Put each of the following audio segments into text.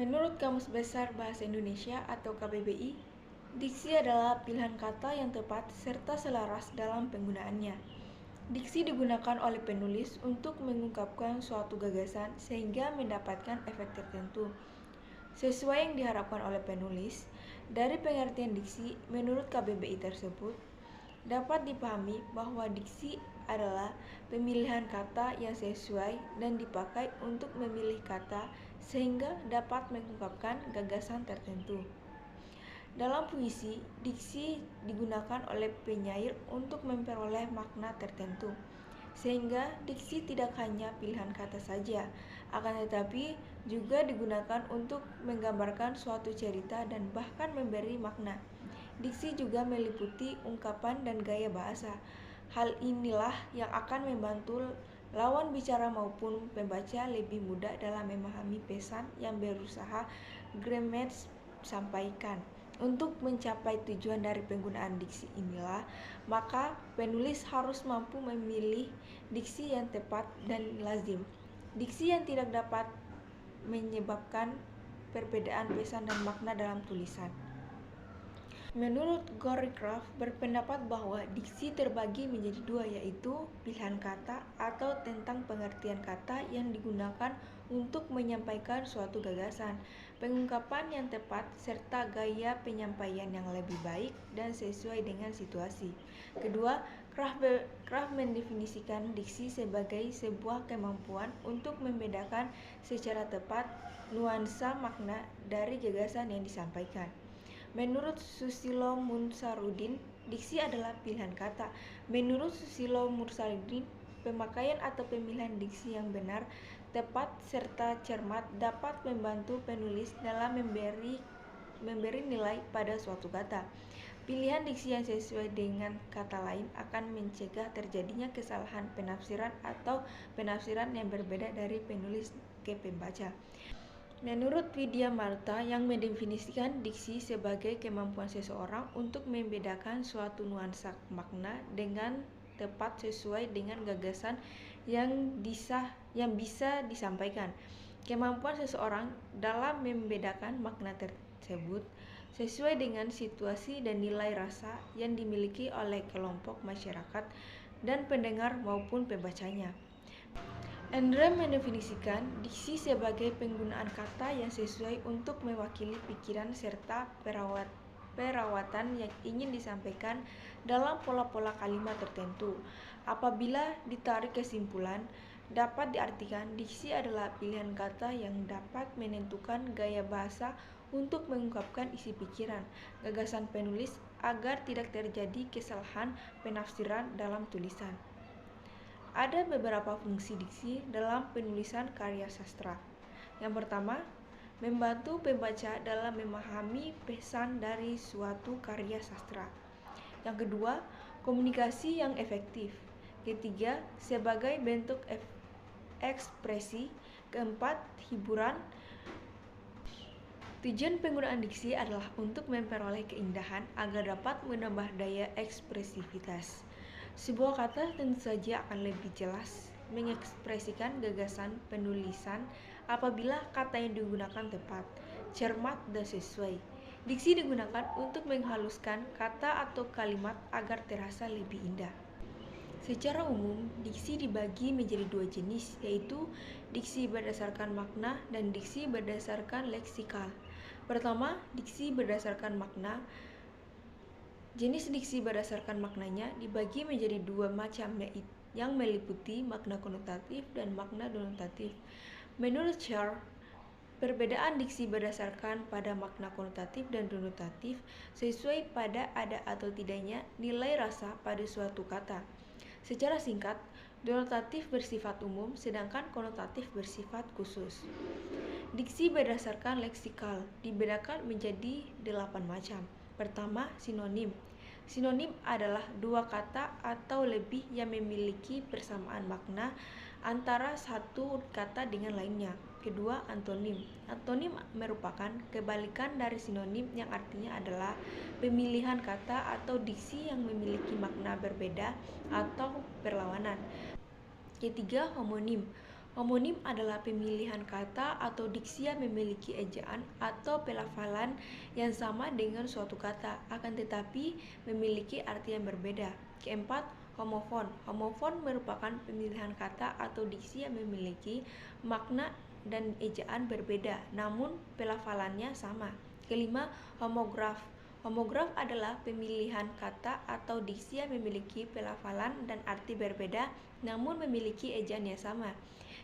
Menurut Kamus Besar Bahasa Indonesia atau KBBI, diksi adalah pilihan kata yang tepat serta selaras dalam penggunaannya. Diksi digunakan oleh penulis untuk mengungkapkan suatu gagasan sehingga mendapatkan efek tertentu. Sesuai yang diharapkan oleh penulis, dari pengertian diksi menurut KBBI tersebut, dapat dipahami bahwa diksi adalah pemilihan kata yang sesuai dan dipakai untuk memilih kata sehingga dapat mengungkapkan gagasan tertentu. Dalam puisi, diksi digunakan oleh penyair untuk memperoleh makna tertentu, sehingga diksi tidak hanya pilihan kata saja, akan tetapi juga digunakan untuk menggambarkan suatu cerita dan bahkan memberi makna. Diksi juga meliputi ungkapan dan gaya bahasa. Hal inilah yang akan membantu lawan bicara maupun pembaca lebih mudah dalam memahami pesan yang berusaha Grametz sampaikan. Untuk mencapai tujuan dari penggunaan diksi inilah, maka penulis harus mampu memilih diksi yang tepat dan lazim. Diksi yang tidak dapat menyebabkan perbedaan pesan dan makna dalam tulisan. Menurut Gorecraft berpendapat bahwa diksi terbagi menjadi dua, yaitu pilihan kata atau tentang pengertian kata yang digunakan untuk menyampaikan suatu gagasan, pengungkapan yang tepat, serta gaya penyampaian yang lebih baik dan sesuai dengan situasi. Kedua, Kraft mendefinisikan diksi sebagai sebuah kemampuan untuk membedakan secara tepat nuansa makna dari gagasan yang disampaikan. Menurut Susilo Munsarudin, diksi adalah pilihan kata. Menurut Susilo Munsarudin, pemakaian atau pemilihan diksi yang benar, tepat, serta cermat dapat membantu penulis dalam memberi nilai pada suatu kata. Pilihan diksi yang sesuai dengan kata lain akan mencegah terjadinya kesalahan penafsiran atau penafsiran yang berbeda dari penulis ke pembaca. Menurut Widya Marta yang mendefinisikan diksi sebagai kemampuan seseorang untuk membedakan suatu nuansa makna dengan tepat sesuai dengan gagasan yang bisa disampaikan. Kemampuan seseorang dalam membedakan makna tersebut sesuai dengan situasi dan nilai rasa yang dimiliki oleh kelompok masyarakat dan pendengar maupun pembacanya. Andre mendefinisikan diksi sebagai penggunaan kata yang sesuai untuk mewakili pikiran serta perawatan yang ingin disampaikan dalam pola-pola kalimat tertentu. Apabila ditarik kesimpulan, dapat diartikan diksi adalah pilihan kata yang dapat menentukan gaya bahasa untuk mengungkapkan isi pikiran, gagasan penulis agar tidak terjadi kesalahan penafsiran dalam tulisan. Ada beberapa fungsi diksi dalam penulisan karya sastra. Yang pertama, membantu pembaca dalam memahami pesan dari suatu karya sastra. Yang kedua, komunikasi yang efektif. Ketiga, sebagai bentuk ekspresi. Keempat, hiburan. Tujuan penggunaan diksi adalah untuk memperoleh keindahan agar dapat menambah daya ekspresivitas. Sebuah kata tentu saja akan lebih jelas mengekspresikan gagasan penulisan apabila kata yang digunakan tepat, cermat, dan sesuai. Diksi digunakan untuk menghaluskan kata atau kalimat agar terasa lebih indah. Secara umum, diksi dibagi menjadi dua jenis, yaitu diksi berdasarkan makna dan diksi berdasarkan leksikal. Pertama, diksi berdasarkan makna. Jenis diksi berdasarkan maknanya dibagi menjadi dua macam, yang meliputi makna konotatif dan makna denotatif. Menurut Char, perbedaan diksi berdasarkan pada makna konotatif dan denotatif sesuai pada ada atau tidaknya nilai rasa pada suatu kata. Secara singkat, denotatif bersifat umum sedangkan konotatif bersifat khusus. Diksi berdasarkan leksikal dibedakan menjadi 8 macam. Pertama, sinonim. Sinonim adalah dua kata atau lebih yang memiliki persamaan makna antara satu kata dengan lainnya. Kedua, antonim. Antonim merupakan kebalikan dari sinonim yang artinya adalah pemilihan kata atau diksi yang memiliki makna berbeda atau berlawanan. Ketiga, homonim. Homonim adalah pemilihan kata atau diksi yang memiliki ejaan atau pelafalan yang sama dengan suatu kata, akan tetapi memiliki arti yang berbeda. Keempat, homofon. Homofon merupakan pemilihan kata atau diksi yang memiliki makna dan ejaan berbeda, namun pelafalannya sama. Kelima, homograf. Homograf adalah pemilihan kata atau diksi yang memiliki pelafalan dan arti berbeda, namun memiliki ejaan yang sama.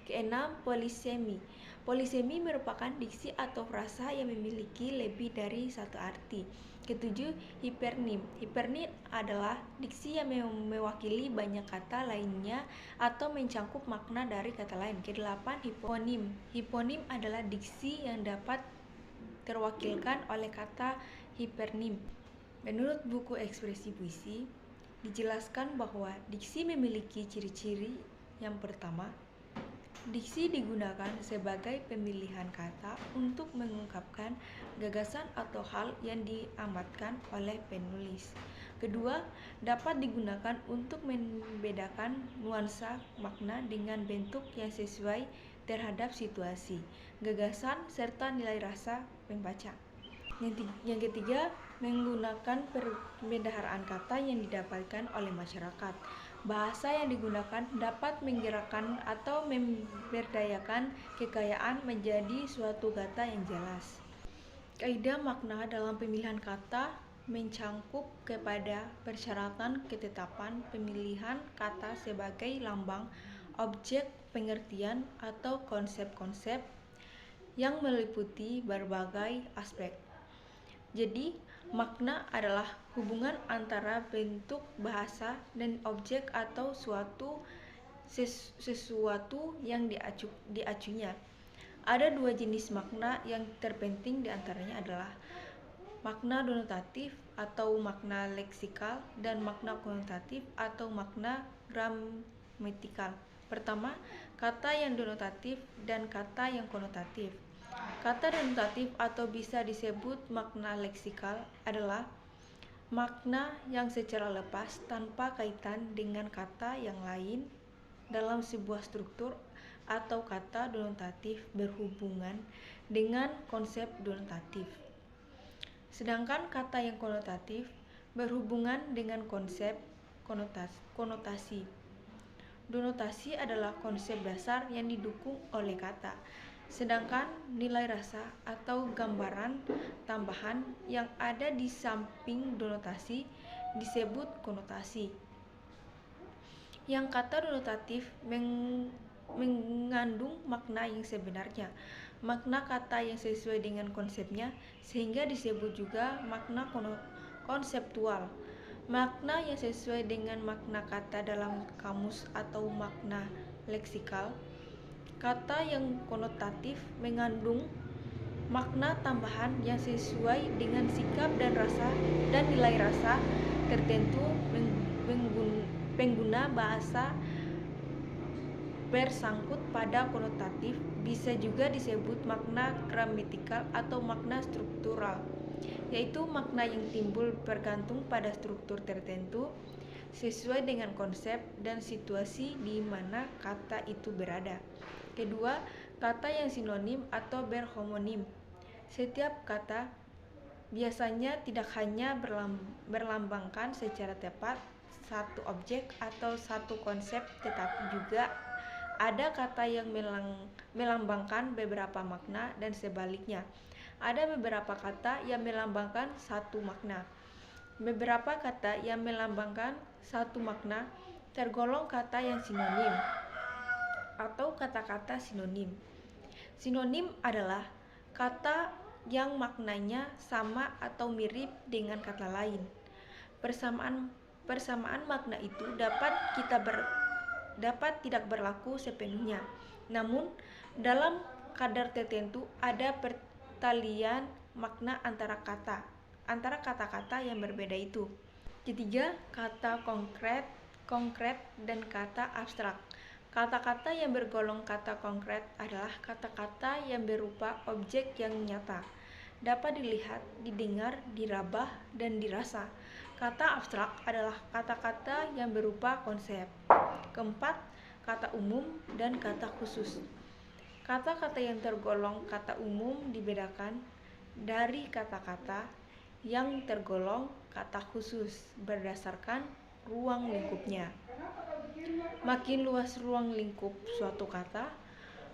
Keenam, polisemi. Polisemi merupakan diksi atau frasa yang memiliki lebih dari satu arti. Ketujuh, hipernim. Hipernim adalah diksi yang mewakili banyak kata lainnya atau mencangkup makna dari kata lain. Kedelapan, hiponim. Hiponim adalah diksi yang dapat terwakilkan oleh kata hipernim. Menurut buku Ekspresi Puisi, dijelaskan bahwa diksi memiliki ciri-ciri. Yang pertama, diksi digunakan sebagai pemilihan kata untuk mengungkapkan gagasan atau hal yang diamatkan oleh penulis. Kedua, dapat digunakan untuk membedakan nuansa makna dengan bentuk yang sesuai terhadap situasi, gagasan, serta nilai rasa pembaca. Yang ketiga, menggunakan perbendaharaan kata yang didapatkan oleh masyarakat. Bahasa yang digunakan dapat menggerakkan atau memberdayakan kekayaan menjadi suatu kata yang jelas. Kaidah makna dalam pemilihan kata mencangkup kepada persyaratan ketetapan pemilihan kata sebagai lambang, objek pengertian, atau konsep-konsep yang meliputi berbagai aspek. Jadi, makna adalah hubungan antara bentuk bahasa dan objek atau sesuatu yang diacunya. Ada dua jenis makna yang terpenting diantaranya adalah makna denotatif atau makna leksikal dan makna konotatif atau makna gramatikal. Pertama, kata yang denotatif dan kata yang konotatif. Kata denotatif atau bisa disebut makna leksikal adalah makna yang secara lepas tanpa kaitan dengan kata yang lain dalam sebuah struktur, atau kata denotatif berhubungan dengan konsep denotatif. Sedangkan kata yang konotatif berhubungan dengan konsep konotasi. Donotasi adalah konsep dasar yang didukung oleh kata, sedangkan nilai rasa atau gambaran tambahan yang ada di samping donotasi disebut konotasi. Yang kata denotatif mengandung makna yang sebenarnya, makna kata yang sesuai dengan konsepnya, sehingga disebut juga makna konseptual. Makna yang sesuai dengan makna kata dalam kamus atau makna leksikal. Kata yang konotatif mengandung makna tambahan yang sesuai dengan sikap dan rasa dan nilai rasa tertentu pengguna bahasa bersangkut pada konotatif. Bisa juga disebut makna gramatikal atau makna struktural, yaitu makna yang timbul bergantung pada struktur tertentu sesuai dengan konsep dan situasi di mana kata itu berada. Kedua, kata yang sinonim atau berhomonim. Setiap kata biasanya tidak hanya berlambangkan secara tepat satu objek atau satu konsep, tetapi juga ada kata yang melambangkan beberapa makna dan sebaliknya. Ada beberapa kata yang melambangkan satu makna. Beberapa kata yang melambangkan satu makna tergolong kata yang sinonim atau kata-kata sinonim. Sinonim adalah kata yang maknanya sama atau mirip dengan kata lain. Persamaan makna itu dapat tidak berlaku sepenuhnya. Namun, dalam kadar tertentu ada pertalian makna antara kata-kata yang berbeda itu. Ketiga, kata konkret dan kata abstrak. Kata-kata yang bergolong kata konkret adalah kata-kata yang berupa objek yang nyata, dapat dilihat, didengar, diraba, dan dirasa. Kata abstrak adalah kata-kata yang berupa konsep. Keempat, kata umum, dan kata khusus. Kata-kata yang tergolong kata umum dibedakan dari kata-kata yang tergolong kata khusus berdasarkan ruang lingkupnya. Makin luas ruang lingkup suatu kata,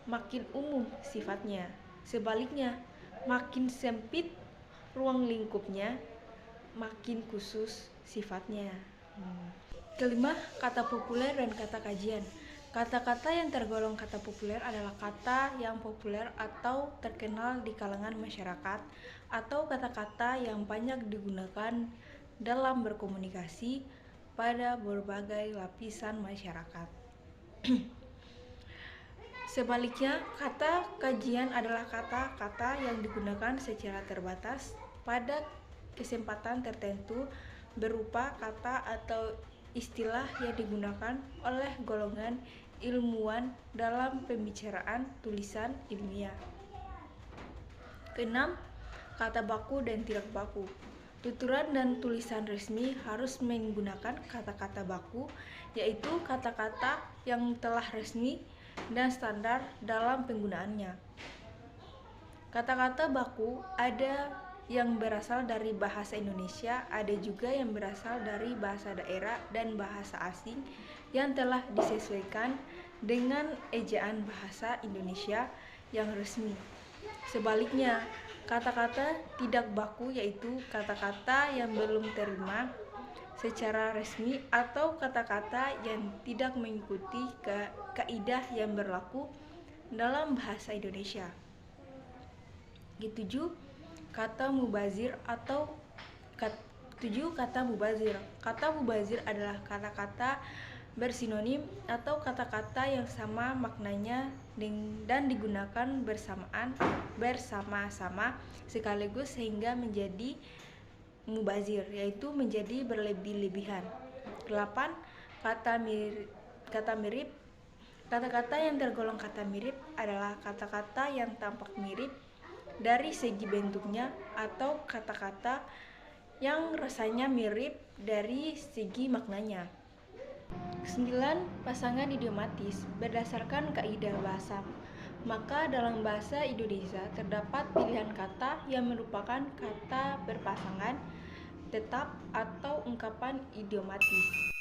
makin umum sifatnya. Sebaliknya, makin sempit ruang lingkupnya, makin khusus sifatnya. Kelima, kata populer dan kata kajian. Kata-kata yang tergolong kata populer adalah kata yang populer atau terkenal di kalangan masyarakat, atau kata-kata yang banyak digunakan dalam berkomunikasi pada berbagai lapisan masyarakat. Sebaliknya, kata kajian adalah kata-kata yang digunakan secara terbatas pada kesempatan tertentu, berupa kata atau istilah yang digunakan oleh golongan ilmuwan dalam pembicaraan tulisan ilmiah. Keenam, kata baku dan tidak baku. Tuturan dan tulisan resmi harus menggunakan kata-kata baku, yaitu kata-kata yang telah resmi dan standar dalam penggunaannya. Kata-kata baku ada yang berasal dari bahasa Indonesia, ada juga yang berasal dari bahasa daerah dan bahasa asing yang telah disesuaikan dengan ejaan bahasa Indonesia yang resmi. Sebaliknya, kata-kata tidak baku yaitu kata-kata yang belum terima secara resmi atau kata-kata yang tidak mengikuti kaidah yang berlaku dalam bahasa Indonesia. Ketujuh, kata mubazir atau kata mubazir. Kata mubazir adalah kata-kata bersinonim atau kata-kata yang sama maknanya dan digunakan bersama-sama sekaligus sehingga menjadi mubazir, yaitu menjadi berlebih-lebihan. 8. Kata mirip. Kata-kata yang tergolong kata mirip adalah kata-kata yang tampak mirip dari segi bentuknya atau kata-kata yang rasanya mirip dari segi maknanya. 9. Pasangan idiomatis. Berdasarkan kaidah bahasa, maka dalam bahasa Indonesia terdapat pilihan kata yang merupakan kata berpasangan tetap atau ungkapan idiomatis.